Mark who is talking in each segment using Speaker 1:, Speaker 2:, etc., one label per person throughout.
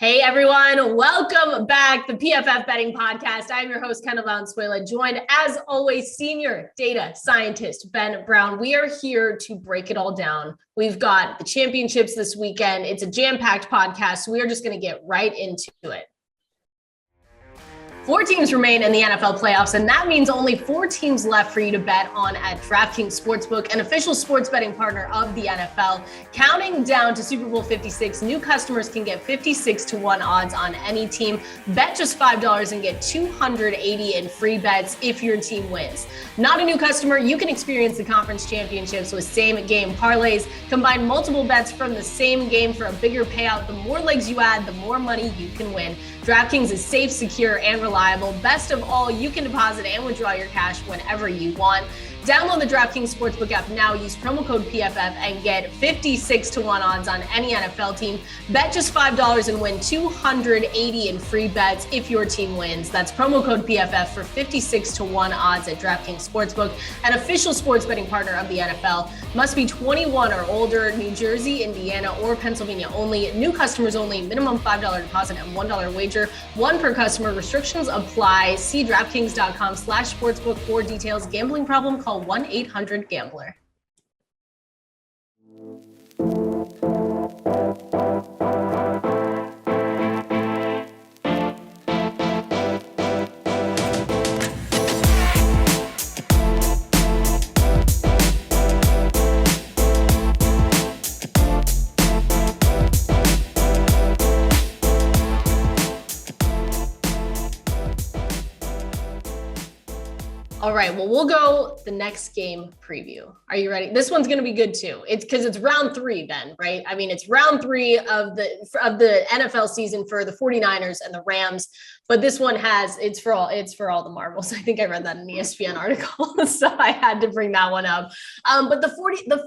Speaker 1: Hey everyone, welcome back to the PFF Betting Podcast. I'm your host, Kendall Ben, joined as always, senior data scientist Ben Brown. We are here to break it all down. We've got the championships this weekend. It's a jam-packed podcast, so we are just going to get right into it. 4 teams remain in the NFL playoffs, and that means only 4 teams left for you to bet on at DraftKings Sportsbook, an official sports betting partner of the NFL. Counting down to Super Bowl 56, new customers can get 56-1 odds on any team. Bet just $5 and get $280 in free bets if your team wins. Not a new customer, you can experience the conference championships with same-game parlays. Combine multiple bets from the same game for a bigger payout. The more legs you add, the more money you can win. DraftKings is safe, secure, and reliable. Best of all, you can deposit and withdraw your cash whenever you want. Download the DraftKings Sportsbook app now. Use promo code PFF and get 56-1 odds on any NFL team. Bet just $5 and win $280 in free bets if your team wins. That's promo code PFF for 56-1 odds at DraftKings Sportsbook, an official sports betting partner of the NFL. Must be 21 or older. New Jersey, Indiana, or Pennsylvania only. New customers only. Minimum $5 deposit and $1 wager. One per customer. Restrictions apply. See DraftKings.com/sportsbook for details. Gambling problem? Call 1-800-GAMBLER. All right, well, we'll go the next game preview. Are you ready? This one's going to be good too. It's because it's round 3 then, right? I mean, it's round 3 of the NFL season for the 49ers and the Rams, but this one it's for all the marbles. I think I read that in an ESPN article, so I had to bring that one up. But the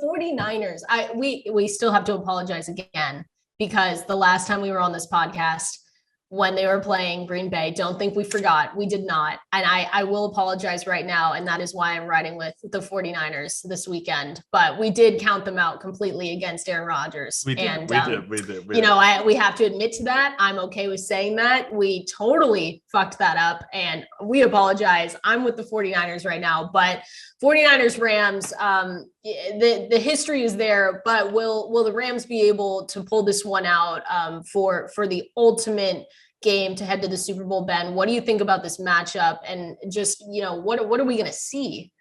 Speaker 1: 49ers, we still have to apologize again because the last time we were on this podcast, when they were playing Green Bay, don't think we forgot. We did not. And I will apologize right now. And that is why I'm riding with the 49ers this weekend. But we did count them out completely against Aaron Rodgers. We did. We have to admit to that. I'm okay with saying that. We totally fucked that up. And we apologize. I'm with the 49ers right now. But 49ers-Rams, the history is there. But will the Rams be able to pull this one out for the ultimate game to head to the Super Bowl? Ben, what do you think about this matchup? And just, what are we going to see?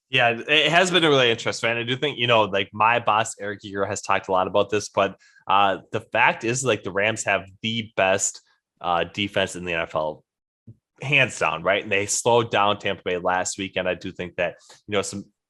Speaker 2: Yeah, it has been a really interesting. And I do think, like my boss, Eric Eager, has talked a lot about this, but the fact is like the Rams have the best defense in the NFL, hands down, right? And they slowed down Tampa Bay last weekend. I do think that,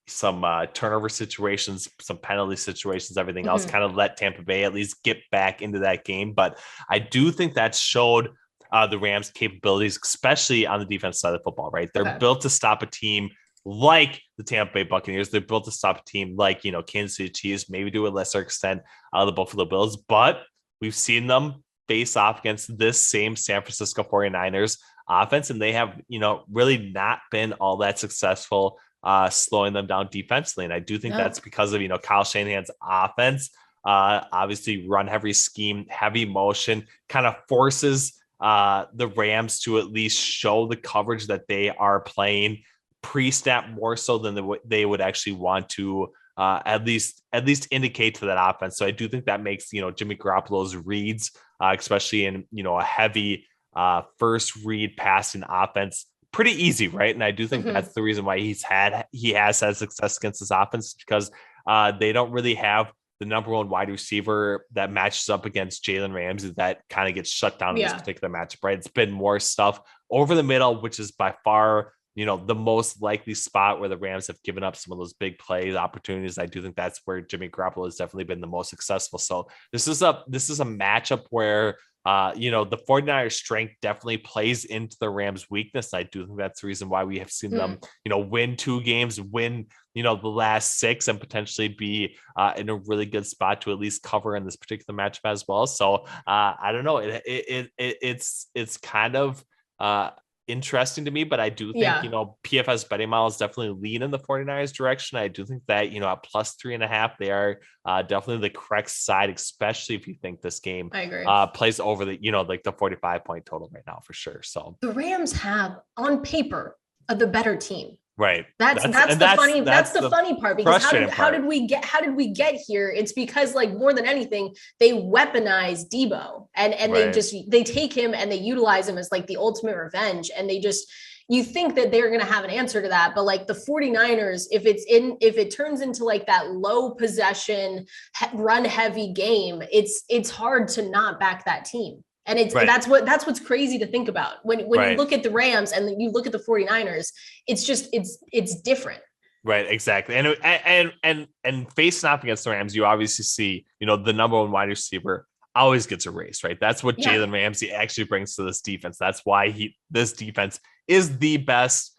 Speaker 2: some turnover situations, some penalty situations, everything else kind of let Tampa Bay at least get back into that game. But I do think that showed the Rams' capabilities, especially on the defense side of the football, right? They're built to stop a team like the Tampa Bay Buccaneers. They're built to stop a team like, Kansas City Chiefs, maybe to a lesser extent, the Buffalo Bills. But we've seen them face off against this same San Francisco 49ers offense, and they have, really not been all that successful slowing them down defensively. And I do think that's because of, Kyle Shanahan's offense, obviously run heavy scheme, heavy motion, kind of forces the Rams to at least show the coverage that they are playing pre-snap more so than they would actually want to at least indicate to that offense. So I do think that makes, Jimmy Garoppolo's reads, especially in, a heavy first read passing offense, pretty easy, right? And I do think that's the reason why he has had success against this offense, because they don't really have the number one wide receiver that matches up against Jalen Ramsey that kind of gets shut down in this particular matchup, right? It's been more stuff over the middle, which is by far, the most likely spot where the Rams have given up some of those big plays opportunities. I do think that's where Jimmy Garoppolo has definitely been the most successful. So this is a matchup where the 49ers strength definitely plays into the Rams weakness. I do think that's the reason why we have seen them, win 2 games, win, the last 6, and potentially be in a really good spot to at least cover in this particular matchup as well. So I don't know. It's kind of interesting to me, but I do think, PFF's betting models definitely lean in the 49ers direction. I do think that, at plus 3.5, they are definitely the correct side, especially if you think this game
Speaker 1: I agree.
Speaker 2: Plays over the, like the 45-point total right now for sure. So
Speaker 1: the Rams have on paper the better team.
Speaker 2: Right.
Speaker 1: That's the funny part, because how did we get here? It's because, like, more than anything, they weaponize Debo and they take him and they utilize him as like the ultimate revenge. And you think that they're going to have an answer to that. But like the 49ers, if it turns into like that low possession run heavy game, it's hard to not back that team. And that's what's crazy to think about when you look at the Rams and you look at the 49ers, it's different.
Speaker 2: Right. Exactly. And facing off against the Rams, you obviously see, the number one wide receiver always gets erased, right? That's what Jalen Ramsey actually brings to this defense. That's why this defense is the best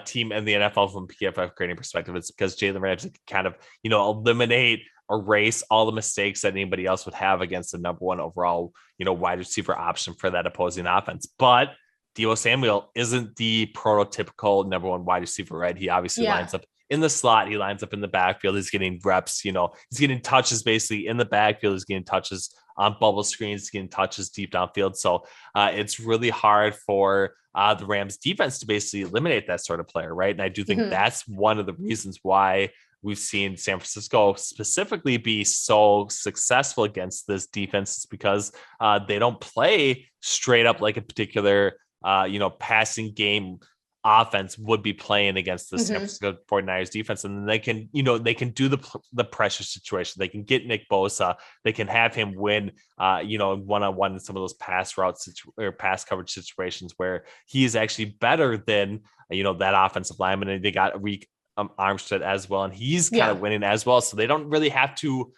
Speaker 2: team in the NFL from PFF grading perspective. It's because Jalen Ramsey can kind of, erase all the mistakes that anybody else would have against the number one overall, wide receiver option for that opposing offense. But Deebo Samuel isn't the prototypical number one wide receiver, right? He obviously lines up in the slot. He lines up in the backfield. He's getting reps, he's getting touches basically in the backfield. He's getting touches on bubble screens, he's getting touches deep downfield. So it's really hard for the Rams defense to basically eliminate that sort of player, right? And I do think that's one of the reasons why we've seen San Francisco specifically be so successful against this defense, is because they don't play straight up like a particular, passing game offense would be playing against the San Francisco 49ers defense. And then they can do the pressure situation. They can get Nick Bosa. They can have him win, one-on-one in some of those pass routes or pass coverage situations where he is actually better than, that offensive lineman. And they got Armstead as well, and he's kind of winning as well. So they don't really have to,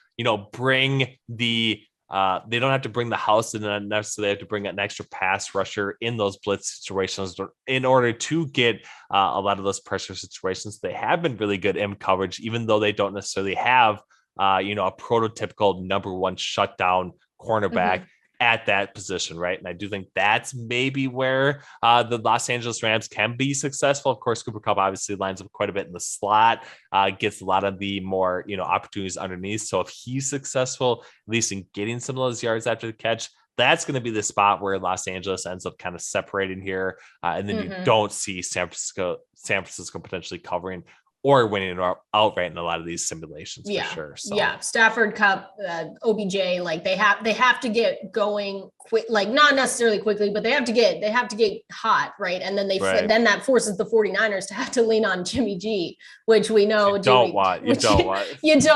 Speaker 2: bring the they don't have to bring the house in, and necessarily have to bring an extra pass rusher in those blitz situations in order to get a lot of those pressure situations. They have been really good in coverage, even though they don't necessarily have a prototypical number one shutdown cornerback at that position, right? And I do think that's maybe where the Los Angeles Rams can be successful. Of course, Cooper Kupp obviously lines up quite a bit in the slot, gets a lot of the more, opportunities underneath. So if he's successful, at least in getting some of those yards after the catch, that's going to be the spot where Los Angeles ends up kind of separating here. And then you don't see San Francisco potentially covering or winning outright in a lot of these simulations for sure. So. Yeah,
Speaker 1: Stafford, Cup, OBJ, like they have to get going quick, like not necessarily quickly, but they have to get hot, right? And then then that forces the 49ers to have to lean on Jimmy G, which we know
Speaker 2: you don't want. You don't want it. You do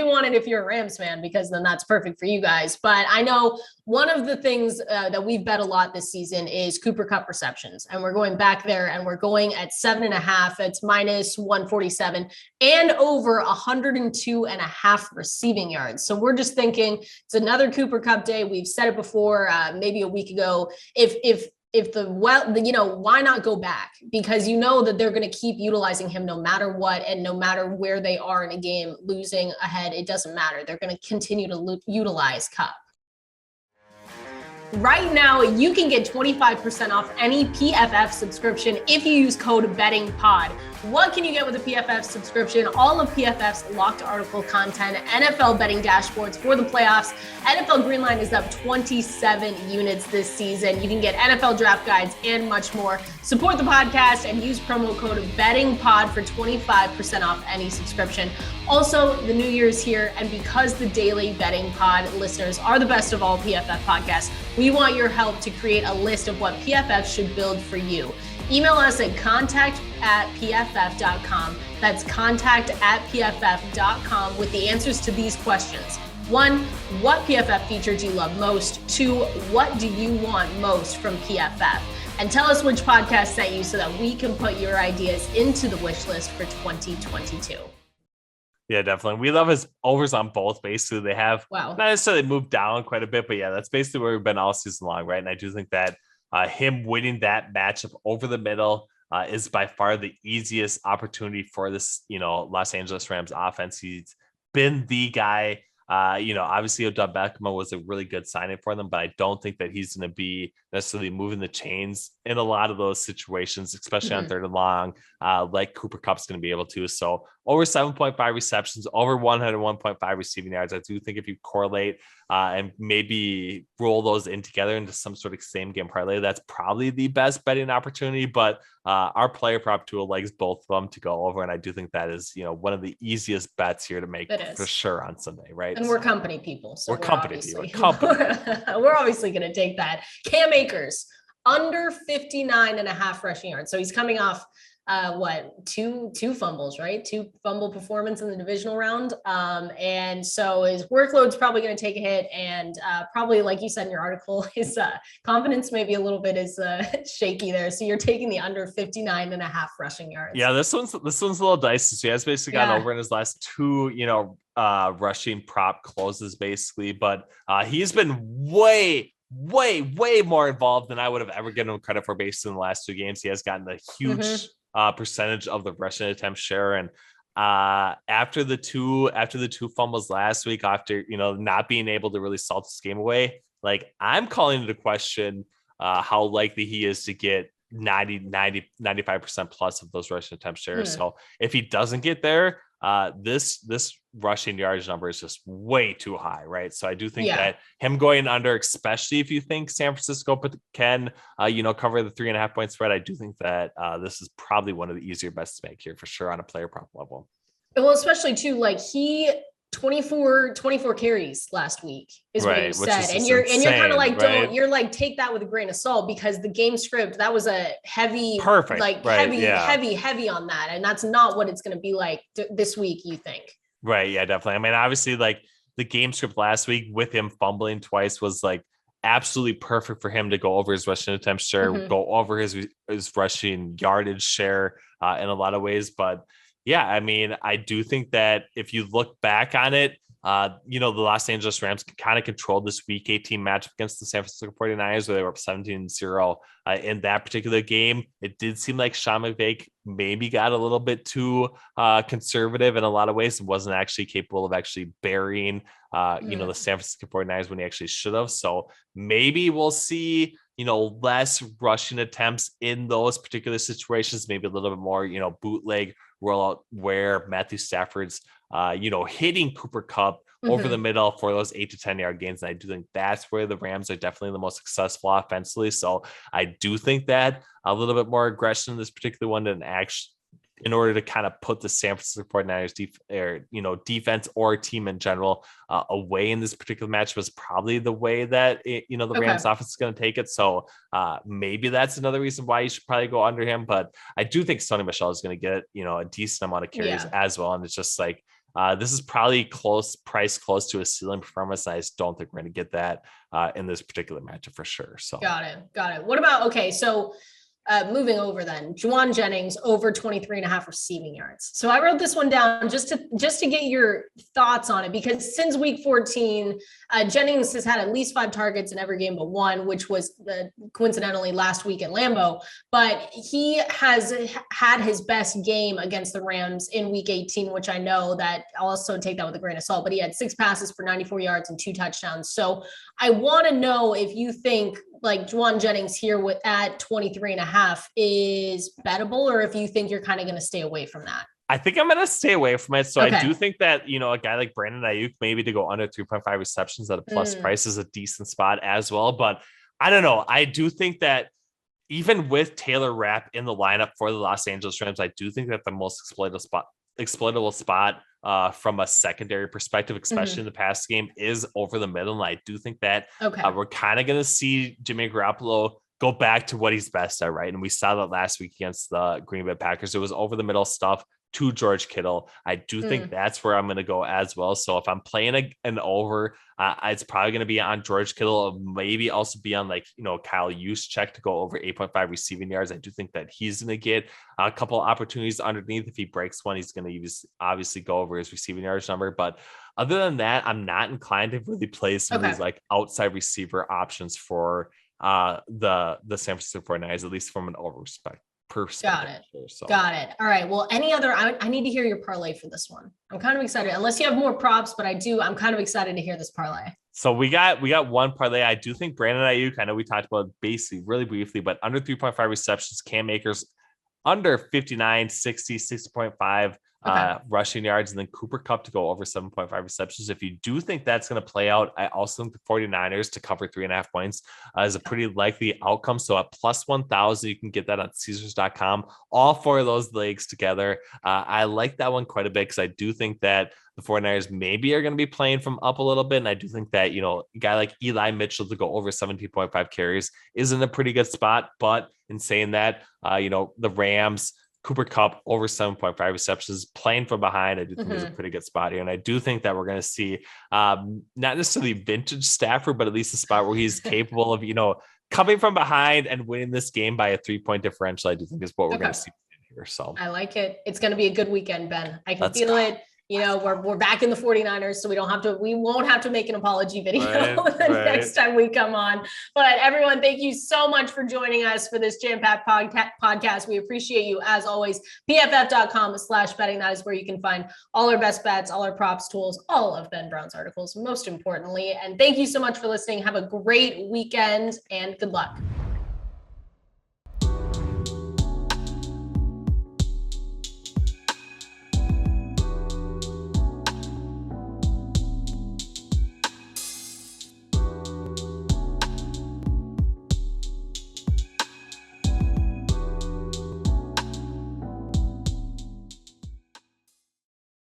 Speaker 2: want it if you're a Rams fan, because then that's perfect for you guys. But I know one of the things that we've bet a lot this season is Cooper Kupp receptions, and we're going back there and we're going at 7.5. It's minus 147 and over 102.5 receiving yards. So we're just thinking it's another Cooper Kupp day. We've said it before, maybe a week ago. Why not go back? Because that they're going to keep utilizing him no matter what, and no matter where they are in a game, losing ahead, it doesn't matter. They're going to continue to utilize Kupp. Right now, you can get 25% off any PFF subscription if you use code BettingPod. What can you get with a PFF subscription? All of PFF's locked article content, NFL betting dashboards for the playoffs. NFL Greenline is up 27 units this season. You can get NFL draft guides and much more. Support the podcast and use promo code BettingPod for 25% off any subscription. Also, the new year is here, and because the daily Betting Pod listeners are the best of all PFF podcasts, we want your help to create a list of what PFF should build for you. Email us at contact@pff.com. That's contact@pff.com with the answers to these questions. 1, what PFF feature do you love most? 2, what do you want most from PFF? And tell us which podcast sent you so that we can put your ideas into the wish list for 2022. Yeah, definitely. We love his overs on both. Basically, they have not necessarily moved down quite a bit, but that's basically where we've been all season long, right? And I do think that him winning that matchup over the middle is by far the easiest opportunity for this, Los Angeles Rams offense. He's been the guy Obviously Odell Beckham was a really good signing for them, but I don't think that he's going to be necessarily moving the chains in a lot of those situations, especially on third and long, like Cooper Kupp's going to be able to. So over 7.5 receptions, over 101.5 receiving yards. I do think if you correlate and maybe roll those in together into some sort of same game parlay, that's probably the best betting opportunity. But our player prop tool likes both of them to go over. And I do think that is, one of the easiest bets here to make for sure on Sunday, right?
Speaker 1: And we're company people. So
Speaker 2: we're company people.
Speaker 1: We're obviously going to take that. Cam Akers, under 59.5 rushing yards. So he's coming off two fumbles, right? 2 fumble performance in the divisional round. And so his workload's probably going to take a hit, and probably, like you said in your article, his confidence maybe a little bit is shaky there. So you're taking the under 59.5 rushing yards.
Speaker 2: Yeah, this one's a little dicey. So he has basically gone over in his last 2, rushing prop closes basically, but he's been way more involved than I would have ever given him credit for based on the last 2 games. He has gotten a huge percentage of the rushing attempt share. And after the two fumbles last week, after, not being able to really salt this game away, like I'm calling into question how likely he is to get 95% plus of those rushing attempt shares. So if he doesn't get there, this rushing yardage number is just way too high, right? So I do think that him going under, especially if you think San Francisco can, cover the 3.5 point spread, I do think that this is probably one of the easier bets to make here for sure on a player prop level.
Speaker 1: Well, especially too, like he 24 carries last week is what you said. And you're kind of like, you're like, take that with a grain of salt, because the game script, that was a heavy, heavy on that. And that's not what it's going to be like this week, you think?
Speaker 2: Right. Yeah, definitely. I mean, obviously, like the game script last week with him fumbling twice was like absolutely perfect for him to go over his rushing attempt share, go over his rushing yardage share in a lot of ways. But yeah, I mean, I do think that if you look back on it, the Los Angeles Rams kind of controlled this week 18 matchup against the San Francisco 49ers, where they were up 17-0 in that particular game. It did seem like Sean McVay maybe got a little bit too conservative in a lot of ways and wasn't actually capable of actually burying, the San Francisco 49ers when he actually should have. So maybe we'll see, less rushing attempts in those particular situations, maybe a little bit more, bootleg rollout where Matthew Stafford's, hitting Cooper Kupp over the middle for those 8 to 10 yard gains. And I do think that's where the Rams are definitely the most successful offensively. So I do think that a little bit more aggression in this particular one than actually, in order to kind of put the San Francisco 49ers defense or team in general away in this particular match was probably the way that the Rams offense is going to take it. So maybe that's another reason why you should probably go under him. But I do think Sony Michel is going to get, a decent amount of carries as well. And it's just like, this is probably close to a ceiling performance. And I just don't think we're going to get that in this particular matchup for sure. So
Speaker 1: got it. What about, so moving over then, Juwan Jennings over 23.5 receiving yards. So I wrote this one down just to get your thoughts on it, because since week 14, Jennings has had at least 5 targets in every game but one, which was coincidentally last week at Lambeau. But he has had his best game against the Rams in week 18, which I know that I'll also take that with a grain of salt, but he had 6 passes for 94 yards and 2 touchdowns. So I want to know if you think like Juwan Jennings here at 23.5 is bettable, or if you think you're kind of going to stay away from that.
Speaker 2: I think I'm going to stay away from it. So I do think that, a guy like Brandon Ayuk, maybe to go under 3.5 receptions at a plus price is a decent spot as well. But I don't know. I do think that even with Taylor Rapp in the lineup for the Los Angeles Rams, I do think that the most exploitable spot from a secondary perspective, especially in the past game, is over the middle. And I do think that we're kind of going to see Jimmy Garoppolo go back to what he's best at, right? And we saw that last week against the Green Bay Packers. It was over the middle stuff to George Kittle. I do think that's where I'm going to go as well. So if I'm playing an over, it's probably going to be on George Kittle, maybe also be on Kyle Juszczyk to go over 8.5 receiving yards. I do think that he's going to get a couple opportunities underneath. If he breaks one, he's going to obviously go over his receiving yards number. But other than that, I'm not inclined to really play some of these outside receiver options for the San Francisco 49ers, at least from an over
Speaker 1: Got it. Got it. All right. Well, any other, I need to hear your parlay for this one. I'm kind of excited, unless you have more props, but I'm kind of excited to hear this parlay.
Speaker 2: So we got one parlay. I do think Brandon Ayuk, I know we talked about it basically really briefly, but under 3.5 receptions, Cam Akers under 59, 60, 60.5 rushing yards, and then Cooper Kupp to go over 7.5 receptions. If you do think that's going to play out, I also think the 49ers to cover 3.5 points is a pretty likely outcome. So at plus 1,000, you can get that on Caesars.com. All four of those legs together. I like that one quite a bit because I do think that the 49ers maybe are going to be playing from up a little bit. And I do think that, a guy like Eli Mitchell to go over 17.5 carries is in a pretty good spot. But in saying that, the Rams, Cooper Kupp over 7.5 receptions, playing from behind, I do think is a pretty good spot here. And I do think that we're going to see not necessarily vintage Stafford, but at least a spot where he's capable of, coming from behind and winning this game by a 3-point differential. I do think is what we're going to see here. So
Speaker 1: I like it. It's going to be a good weekend, Ben. I can feel it. We're back in the 49ers, so we won't have to make an apology video next time we come on. But everyone, thank you so much for joining us for this jam-packed podcast. We appreciate you as always. PFF.com/betting. That is where you can find all our best bets, all our props tools, all of Ben Brown's articles, most importantly. And thank you so much for listening. Have a great weekend and good luck.